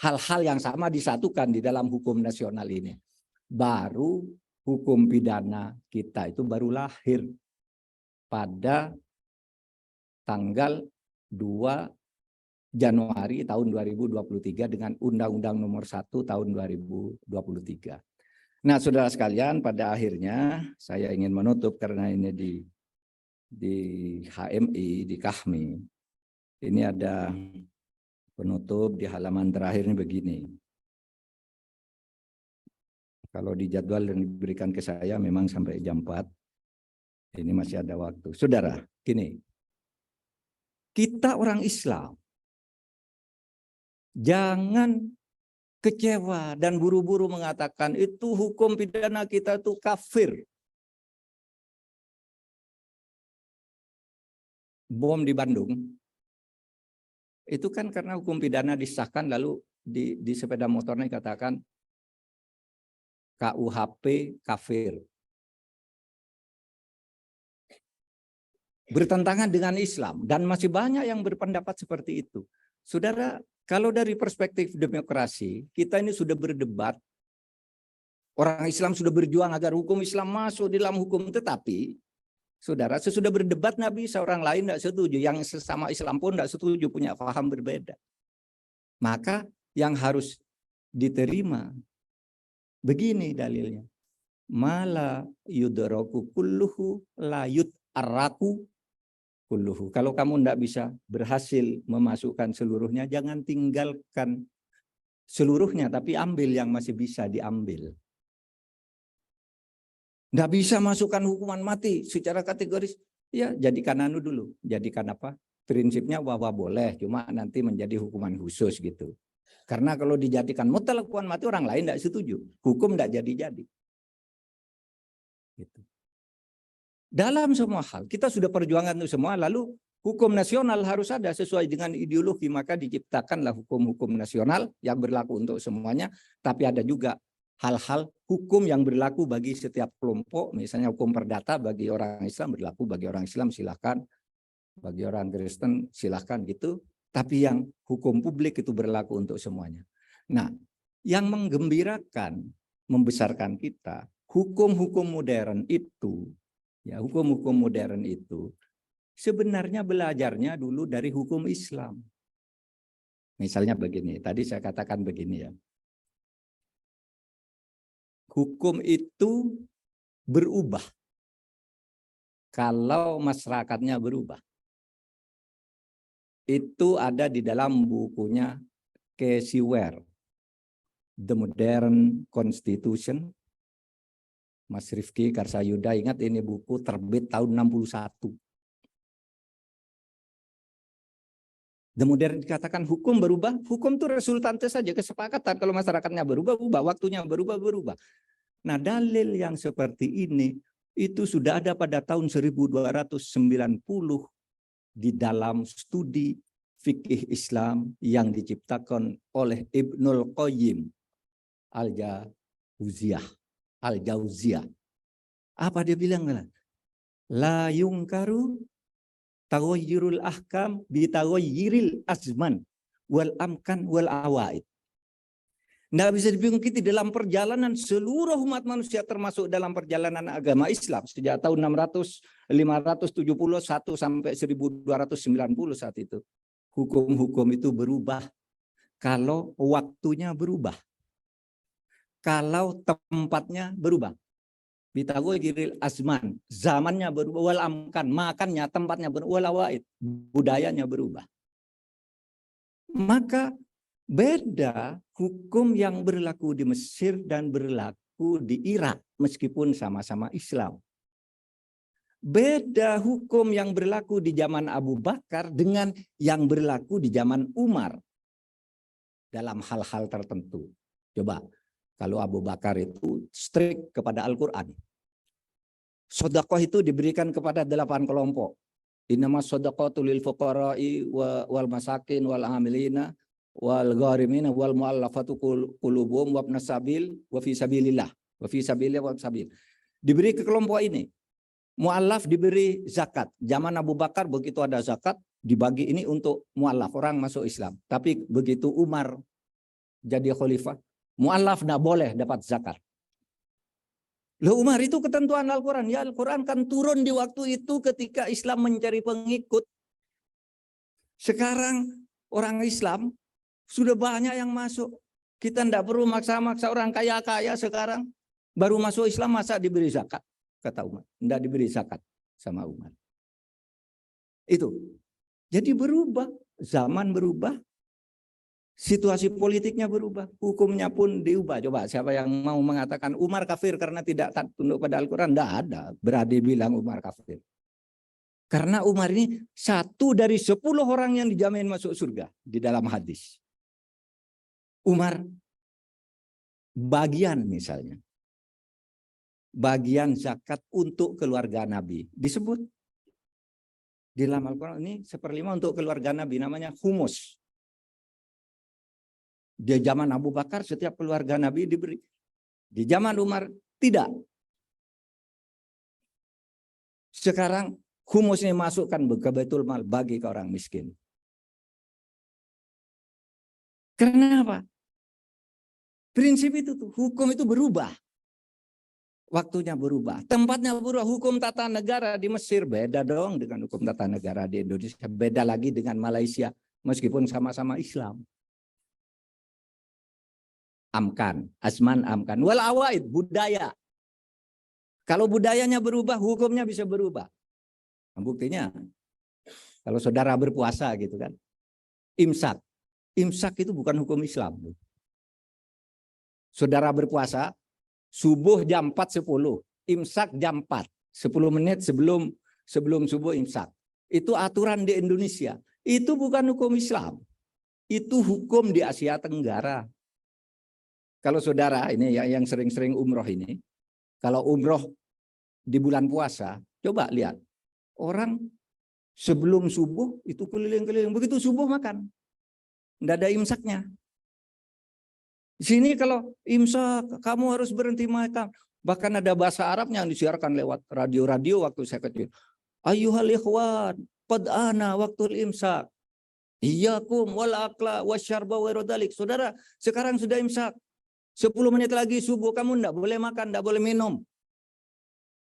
A: Hal-hal yang sama disatukan di dalam hukum nasional ini. Baru hukum pidana kita itu baru lahir pada tanggal 2 Januari tahun 2023 dengan Undang-Undang Nomor 1 tahun 2023. Nah, saudara sekalian, pada akhirnya saya ingin menutup karena ini di HMI, di KAHMI. Ini ada penutup di halaman terakhir ini begini. Kalau di jadwal yang diberikan ke saya memang sampai jam 4. Ini masih ada waktu. Saudara, gini. Kita orang Islam jangan kecewa dan buru-buru mengatakan itu hukum pidana kita itu kafir. Bom di Bandung, itu kan karena hukum pidana disahkan lalu di sepeda motornya dikatakan KUHP kafir. Bertentangan dengan Islam dan masih banyak yang berpendapat seperti itu. Saudara, kalau dari perspektif demokrasi, kita ini sudah berdebat. Orang Islam sudah berjuang agar hukum Islam masuk di dalam hukum, tetapi saudara, sesudah berdebat nggak bisa, orang lain nggak setuju. Yang sesama Islam pun nggak setuju, punya paham berbeda. Maka yang harus diterima, begini dalilnya. Mala yudoroku kulluhu layut araku kulluhu. Kalau kamu tidak bisa berhasil memasukkan seluruhnya, jangan tinggalkan seluruhnya, tapi ambil yang masih bisa diambil. Tidak bisa masukkan hukuman mati secara kategoris, ya jadikan dulu. Jadikan apa? Prinsipnya bahwa boleh, cuma nanti menjadi hukuman khusus gitu. Karena kalau dijadikan mutlak hukuman mati, orang lain tidak setuju. Hukum tidak jadi-jadi. Gitu. Dalam semua hal, kita sudah perjuangan itu semua, lalu hukum nasional harus ada sesuai dengan ideologi, maka diciptakanlah hukum-hukum nasional yang berlaku untuk semuanya, tapi ada juga hal-hal hukum yang berlaku bagi setiap kelompok, misalnya hukum perdata bagi orang Islam berlaku bagi orang Islam, silahkan, bagi orang Kristen silahkan gitu, tapi yang hukum publik itu berlaku untuk semuanya. Nah, yang menggembirakan, membesarkan kita, hukum-hukum modern itu, ya hukum-hukum modern itu sebenarnya belajarnya dulu dari hukum Islam. Misalnya begini, tadi saya katakan begini ya. Hukum itu berubah kalau masyarakatnya berubah. Itu ada di dalam bukunya Casey Ware, The Modern Constitution. Mas Rifki Karsayuda, ingat ini buku terbit tahun 61. The Modern dikatakan hukum berubah, hukum itu resultante saja, kesepakatan. Kalau masyarakatnya berubah, waktunya berubah. Nah, dalil yang seperti ini itu sudah ada pada tahun 1290 di dalam studi fikih Islam yang diciptakan oleh Ibnul Qayyim Al-Jauziyah. Apa dia bilang? La yungkaru taghayyurul ahkam bi taghayyiril azman wal amkan wal awaid. Tidak bisa dipungkiri dalam perjalanan seluruh umat manusia termasuk dalam perjalanan agama Islam sejak tahun 571 sampai 1290 saat itu. Hukum-hukum itu berubah kalau waktunya berubah. Kalau tempatnya berubah. Bitaghayyiril azman, zamannya berubah, wal amkan, makannya, tempatnya berubah, wal awaid, budayanya berubah. Maka beda hukum yang berlaku di Mesir dan berlaku di Irak meskipun sama-sama Islam. Beda hukum yang berlaku di zaman Abu Bakar dengan yang berlaku di zaman Umar dalam hal-hal tertentu. Coba, kalau Abu Bakar itu strict kepada Al-Quran. Sedekah itu diberikan kepada 8 kelompok. Innamas shadaqatu lil fuqara'i wal masakin wal amilina wal gharimina wal muallafatu qulubuhum wa ibnas sabil wa fi sabilillah wa fi sabilillah wa sabil. Diberi ke kelompok ini. Muallaf diberi zakat. Zaman Abu Bakar begitu ada zakat dibagi ini untuk muallaf, orang masuk Islam. Tapi begitu Umar jadi khalifah, muallaf tidak boleh dapat zakat. Loh, Umar, itu ketentuan Al-Quran. Ya, Al-Quran kan turun di waktu itu ketika Islam mencari pengikut. Sekarang orang Islam sudah banyak yang masuk. Kita tidak perlu maksa-maksa orang kaya-kaya sekarang. Baru masuk Islam masa diberi zakat, kata Umar. Tidak diberi zakat sama Umar. Itu. Jadi berubah. Zaman berubah. Situasi politiknya berubah, hukumnya pun diubah. Coba siapa yang mau mengatakan Umar kafir karena tidak tunduk pada Al-Quran? Tidak ada. Berani bilang Umar kafir. Karena Umar ini 1 dari 10 orang yang dijamin masuk surga di dalam hadis. Umar bagian misalnya. Bagian zakat untuk keluarga Nabi. Disebut di dalam Al-Quran ini 1/5 untuk keluarga Nabi. Namanya humus. Di zaman Abu Bakar setiap keluarga Nabi diberi. Di zaman Umar tidak. Sekarang humus ini masukkan ke Baitul Mal bagi ke orang miskin. Kenapa? Prinsip itu tuh, hukum itu berubah. Waktunya berubah, tempatnya berubah. Hukum tata negara di Mesir beda dong dengan hukum tata negara di Indonesia. Beda lagi dengan Malaysia meskipun sama-sama Islam. Amkan, asman amkan. Wal awaid, budaya. Kalau budayanya berubah, hukumnya bisa berubah. Nah, buktinya, kalau saudara berpuasa gitu kan, imsak. Imsak itu bukan hukum Islam. Saudara berpuasa, subuh jam 4.10, imsak jam 4. 10 menit sebelum subuh imsak. Itu aturan di Indonesia. Itu bukan hukum Islam. Itu hukum di Asia Tenggara. Kalau saudara ini yang sering-sering umroh ini, kalau umroh di bulan puasa, coba lihat. Orang sebelum subuh itu keliling-keliling. Begitu subuh makan. Tidak ada imsaknya. Di sini kalau imsak, kamu harus berhenti makan. Bahkan ada bahasa Arabnya yang disiarkan lewat radio-radio waktu saya kecil. Ayyuhal ikhwan, qad ana waktul imsak. Iyyakum wal akla wasyarba wa radalik. Saudara, sekarang sudah imsak. 10 menit lagi subuh, kamu tidak boleh makan, tidak boleh minum.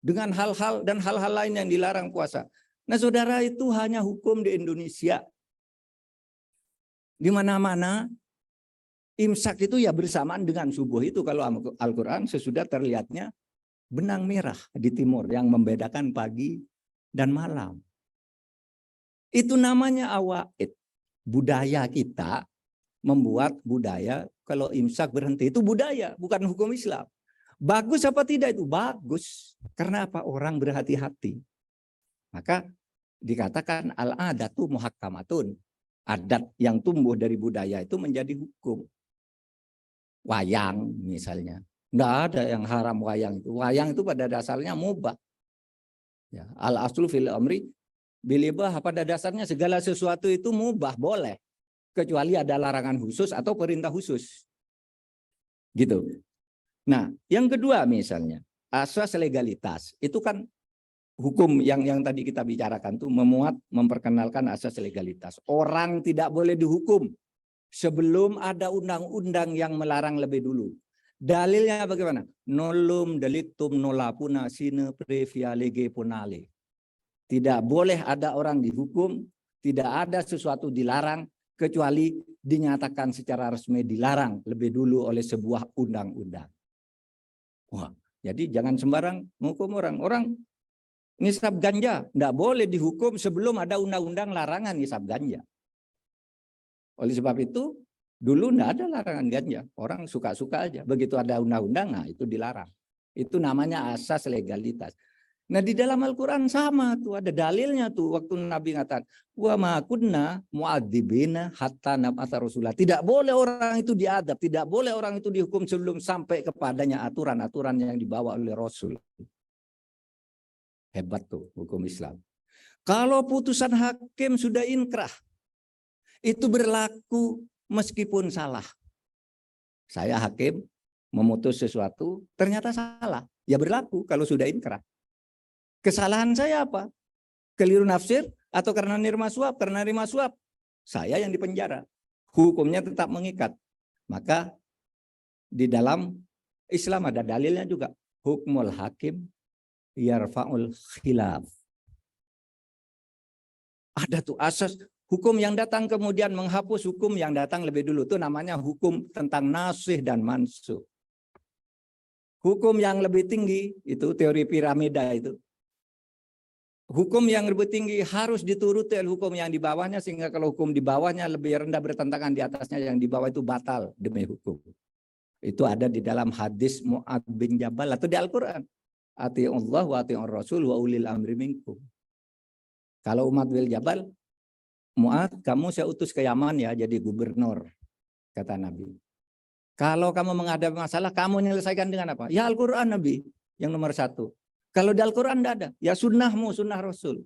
A: Dengan hal-hal dan hal-hal lain yang dilarang puasa. Nah saudara, itu hanya hukum di Indonesia. Di mana-mana imsak itu ya bersamaan dengan subuh itu. Kalau Al-Quran sesudah terlihatnya benang merah di timur yang membedakan pagi dan malam. Itu namanya awaid. Budaya kita membuat budaya kalau imsak berhenti itu budaya, bukan hukum Islam. Bagus apa tidak itu? Bagus. Karena apa? Orang berhati-hati. Maka dikatakan al-adatu muhakkamatun. Adat yang tumbuh dari budaya itu menjadi hukum. Wayang misalnya. Nggak ada yang haram wayang itu. Wayang itu pada dasarnya mubah. Ya, al-aslu fil amri bilibah, pada dasarnya segala sesuatu itu mubah, boleh. Kecuali ada larangan khusus atau perintah khusus. Gitu. Nah, yang kedua misalnya, asas legalitas. Itu kan hukum yang tadi kita bicarakan tuh memuat, memperkenalkan asas legalitas. Orang tidak boleh dihukum sebelum ada undang-undang yang melarang lebih dulu. Dalilnya bagaimana? Nolum delictum nolapuna sine previa lege punale. Tidak boleh ada orang dihukum, tidak ada sesuatu dilarang, kecuali dinyatakan secara resmi dilarang lebih dulu oleh sebuah undang-undang. Wah, jadi jangan sembarang menghukum orang. Orang ngisap ganja, tidak boleh dihukum sebelum ada undang-undang larangan ngisap ganja. Oleh sebab itu, dulu tidak ada larangan ganja. Orang suka-suka aja. Begitu ada undang-undang, nah itu dilarang. Itu namanya asas legalitas. Nah di dalam Al-Quran sama tuh, ada dalilnya tuh waktu Nabi ngatakan wa ma kunna mu'adzibina hatta nab'atsa rasula. Tidak boleh orang itu diadab, tidak boleh orang itu dihukum sebelum sampai kepadanya aturan-aturan yang dibawa oleh Rasul. Hebat tuh hukum Islam. Kalau putusan hakim sudah inkrah, itu berlaku meskipun salah. Saya hakim memutus sesuatu, ternyata salah. Ya berlaku kalau sudah inkrah. Kesalahan saya apa? Keliru nafsir atau karena nerima suap? Karena nerima suap, saya yang dipenjara. Hukumnya tetap mengikat. Maka di dalam Islam ada dalilnya juga. Hukmul hakim yarfa'ul khilaf. Ada tuh asas hukum yang datang kemudian menghapus hukum yang datang lebih dulu. Itu namanya hukum tentang nasih dan mansuh. Hukum yang lebih tinggi, itu teori piramida itu. Hukum yang lebih tinggi harus dituruti oleh hukum yang di bawahnya, sehingga kalau hukum di bawahnya lebih rendah bertentangan di atasnya, yang di bawah itu batal demi hukum. Itu ada di dalam hadis Mu'ad bin Jabal atau di Al-Quran. Ati'ullah wa ati'ur rasul wa ulil amri minkum. Kalau Mu'ad bin Jabal, Mu'ad, kamu saya utus ke Yaman ya jadi gubernur, kata Nabi. Kalau kamu menghadapi masalah, kamu menyelesaikan dengan apa? Ya Al-Quran Nabi, yang nomor 1. Kalau di Al-Quran tidak ada, ya sunnahmu, sunnah Rasul.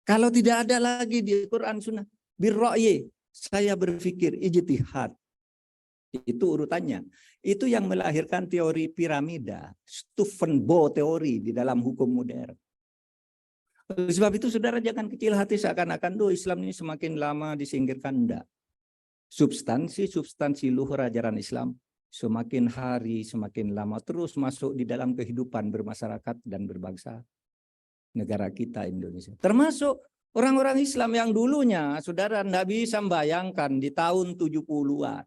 A: Kalau tidak ada lagi di Quran sunnah, birra'yi, saya berpikir ijtihad. Itu urutannya. Itu yang melahirkan teori piramida, Stephen Bow teori di dalam hukum modern. Oleh sebab itu saudara jangan kecil hati seakan-akan Islam ini semakin lama disingkirkan. Enggak. Substansi luhur ajaran Islam semakin hari semakin lama terus masuk di dalam kehidupan bermasyarakat dan berbangsa negara kita Indonesia. Termasuk orang-orang Islam yang dulunya saudara tidak bisa membayangkan di tahun 70-an.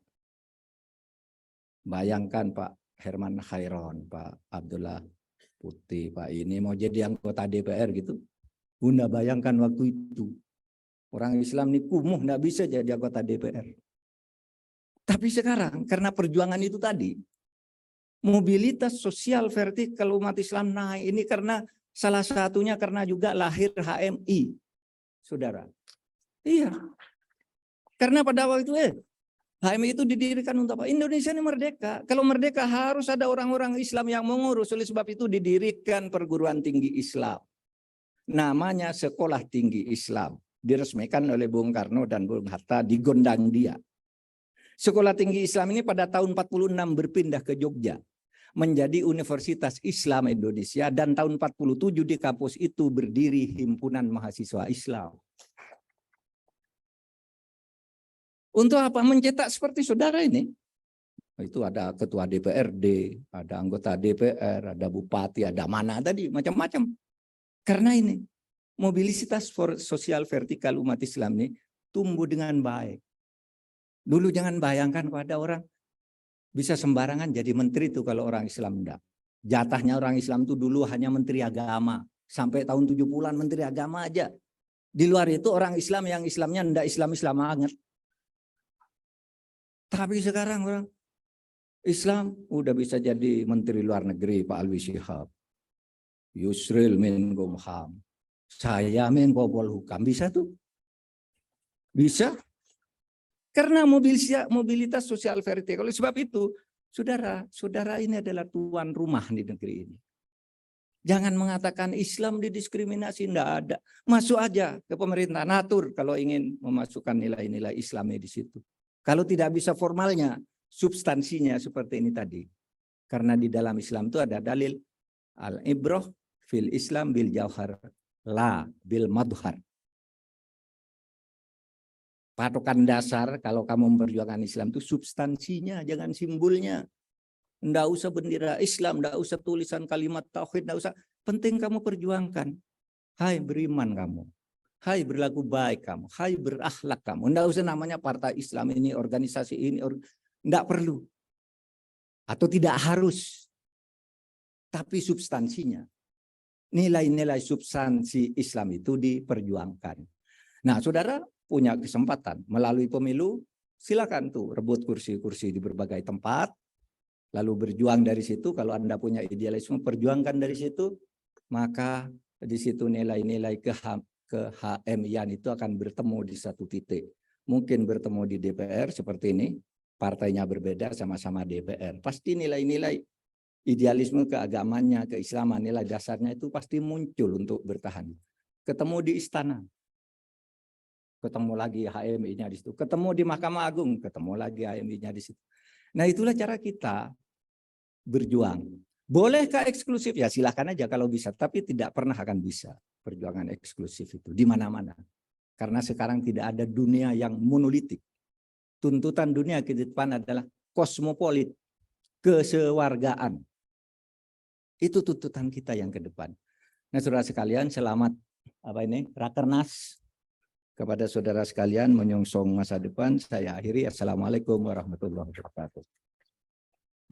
A: Bayangkan Pak Herman Khairon, Pak Abdullah Putih, Pak ini mau jadi anggota DPR gitu. Bunda bayangkan waktu itu. Orang Islam ini kumuh tidak bisa jadi anggota DPR. Tapi sekarang karena perjuangan itu tadi, mobilitas sosial vertikal umat Islam naik ini karena salah satunya karena juga lahir HMI, saudara. Iya, karena pada waktu itu HMI itu didirikan untuk apa? Indonesia ini merdeka. Kalau merdeka harus ada orang-orang Islam yang mengurus. Oleh sebab itu didirikan perguruan tinggi Islam. Namanya Sekolah Tinggi Islam. Diresmikan oleh Bung Karno dan Bung Hatta di Gondangdia. Sekolah Tinggi Islam ini pada tahun 46 berpindah ke Jogja menjadi Universitas Islam Indonesia, dan tahun 47 di kampus itu berdiri Himpunan Mahasiswa Islam. Untuk apa? Mencetak seperti saudara ini. Itu ada ketua DPRD, ada anggota DPR, ada bupati, ada mana tadi, macam-macam. Karena ini mobilitas sosial vertikal umat Islam ini tumbuh dengan baik. Dulu jangan bayangkan kalau ada orang bisa sembarangan jadi menteri itu kalau orang Islam enggak. Jatahnya orang Islam itu dulu hanya menteri agama. Sampai tahun 70-an menteri agama aja. Di luar itu orang Islam yang Islamnya enggak Islam-Islam banget. Tapi sekarang orang Islam udah bisa jadi menteri luar negeri Pak Alwi Shihab. Yusril Menkumham. Saya Menko Polhukam. Bisa tuh? Bisa. Karena mobilitas sosial vertikal. Oleh sebab itu, saudara ini adalah tuan rumah di negeri ini. Jangan mengatakan Islam didiskriminasi, enggak ada. Masuk aja ke pemerintahan, atur kalau ingin memasukkan nilai-nilai Islamnya di situ. Kalau tidak bisa formalnya, substansinya seperti ini tadi. Karena di dalam Islam itu ada dalil al-ibrah fil Islam bil jauhar, la bil madhar. Patokan dasar kalau kamu memperjuangkan Islam itu substansinya, jangan simbolnya. Enggak usah bendera Islam, enggak usah tulisan kalimat tauhid, enggak usah. Penting kamu perjuangkan. Hai beriman kamu. Hai berlaku baik kamu. Hai berakhlak kamu. Enggak usah namanya partai Islam ini, organisasi ini. Enggak perlu. Atau tidak harus. Tapi substansinya. Nilai-nilai substansi Islam itu diperjuangkan. Nah, saudara punya kesempatan melalui pemilu, silakan tuh rebut kursi-kursi di berbagai tempat, lalu berjuang dari situ. Kalau Anda punya idealisme, perjuangkan dari situ, maka di situ nilai-nilai KHM-ian itu akan bertemu di satu titik. Mungkin bertemu di DPR seperti ini, partainya berbeda, sama-sama DPR. Pasti nilai-nilai idealisme keagamannya, keislaman, nilai dasarnya itu pasti muncul untuk bertahan. Ketemu di istana, ketemu lagi HMI-nya di situ. Ketemu di Mahkamah Agung, ketemu lagi HMI-nya di situ. Nah, itulah cara kita berjuang. Bolehkah eksklusif? Ya silakan aja kalau bisa, tapi tidak pernah akan bisa perjuangan eksklusif itu di mana-mana. Karena sekarang tidak ada dunia yang monolitik. Tuntutan dunia ke depan adalah kosmopolit, kesewargaan. Itu tuntutan kita yang ke depan. Nah, saudara sekalian, selamat Rakernas. Kepada saudara sekalian menyongsong masa depan, saya akhiri. Assalamualaikum warahmatullahi wabarakatuh.